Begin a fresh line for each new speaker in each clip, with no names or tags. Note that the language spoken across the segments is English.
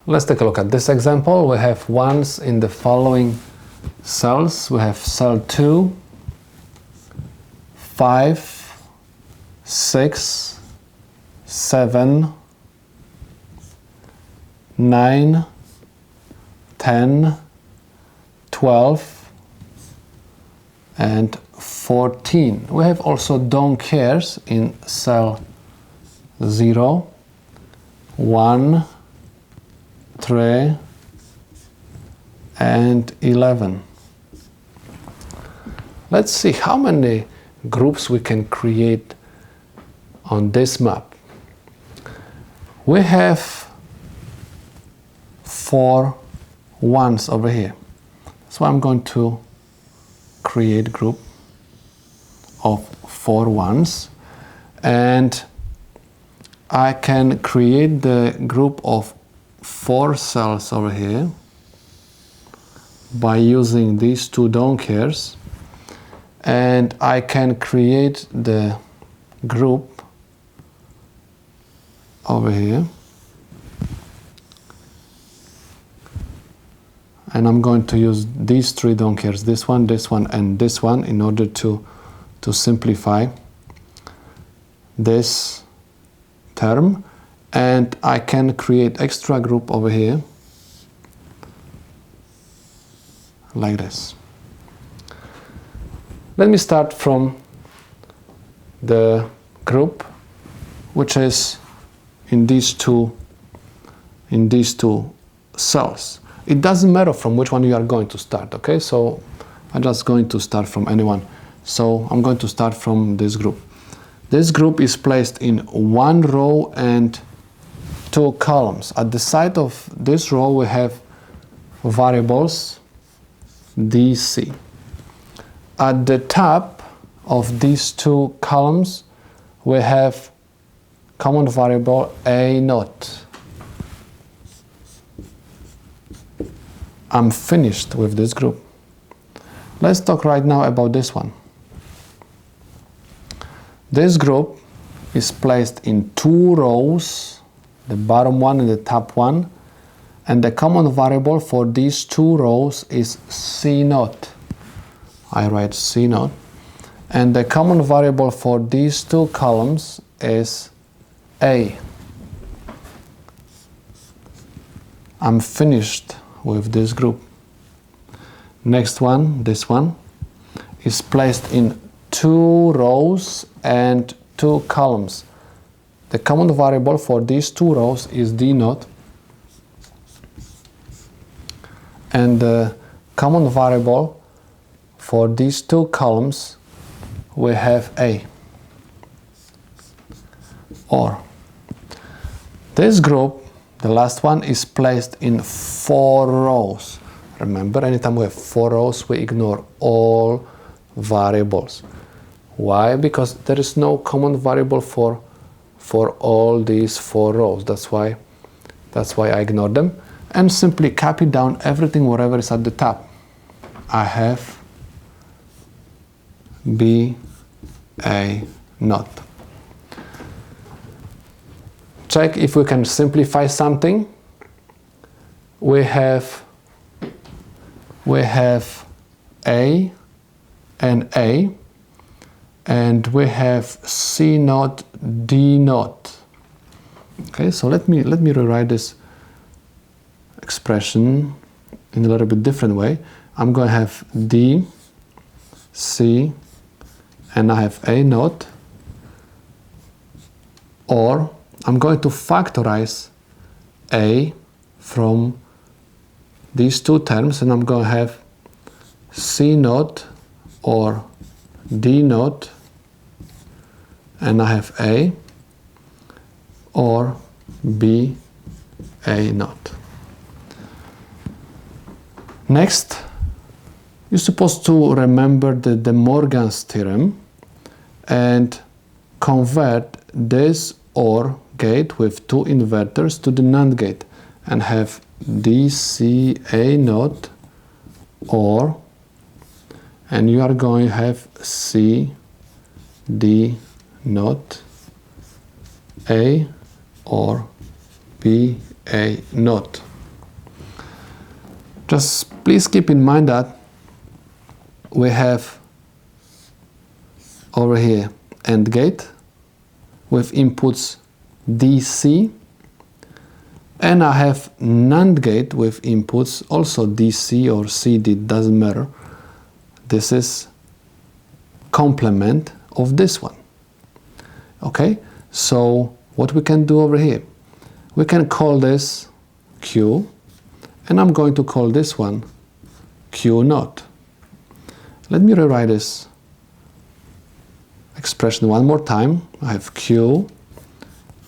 Let's take a look at this example. We have ones in the following cells. We have cell 2, 5, 6, 7, 9, 10, 12, and 14. We have also don't cares in cell 0, 1, 3, and 11. Let's see how many groups we can create on this map. We have 4 ones over here. So I'm going to create group of 4 ones, and I can create the group of 4 cells over here by using these 2 don't cares, and I can create the group over here, and I'm going to use these 3 don't cares, this one, and this one, in order to simplify this term. And I can create extra group over here like this. Let me start from the group which is in these two cells. It doesn't matter from which one you are going to start, okay? So I'm just going to start from anyone. So I'm going to start from this group. This group is placed in 1 row and 2 columns. At the side of this row we have variables DC. At the top of these 2 columns we have common variable A0. I'm finished with this group. Let's talk right now about this one. This group is placed in 2 rows, the bottom one and the top one, and the common variable for these 2 rows is C0. I write C0, and the common variable for these 2 columns is A. I'm finished with this group. Next one, this one, is placed in 2 rows and 2 columns. The common variable for these 2 rows is D0, and the common variable for these 2 columns we have A. Or this group, the last one, is placed in 4 rows. Remember, anytime we have 4 rows, we ignore all variables. Why? Because there is no common variable for all these 4 rows. That's why I ignore them and simply copy down everything whatever is at the top. I have B, A, not. Check if we can simplify something. We have A and A, and we have C0, D0. Okay, so let me rewrite this expression in a little bit different way. I'm going to have D, C, and I have A0, or I'm going to factorize A from these 2 terms, and I'm going to have C0 or D0, and I have A, or B, A0. Next, you're supposed to remember the De Morgan's theorem and convert this OR gate with 2 inverters to the NAND gate and have DC-A0 OR, and you are going to have C, D, not A or B, A, not. Just please keep in mind that we have over here AND gate with inputs DC, and I have NAND gate with inputs also DC or CD, doesn't matter. This is complement of this one. Okay, so what we can do over here, we can call this Q, and I'm going to call this one Q naught. Let me rewrite this expression one more time. I have Q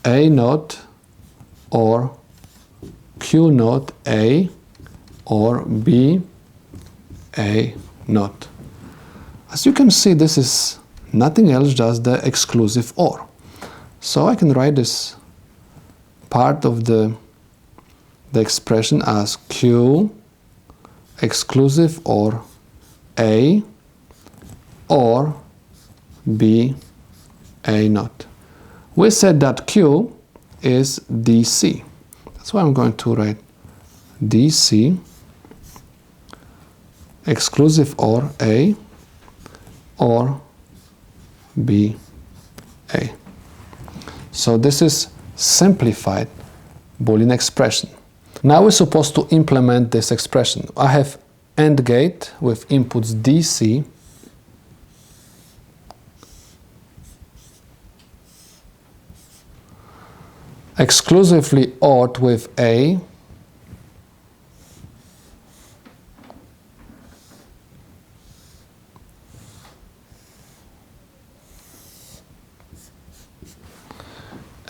A naught or Q naught A or B A naught. As you can see, this is nothing else, just the exclusive OR. So I can write this part of the expression as Q exclusive OR A or B A naught. We said that Q is DC. That's why I'm going to write DC exclusive OR A or B A. So this is simplified Boolean expression. Now we're supposed to implement this expression. I have AND gate with inputs DC exclusively ORed with A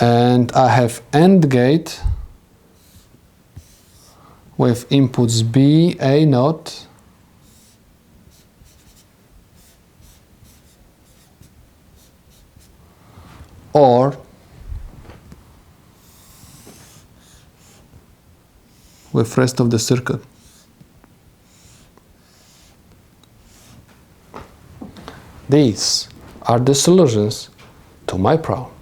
and I have AND gate with inputs B A naught or with rest of the circuit. These are the solutions to my problem.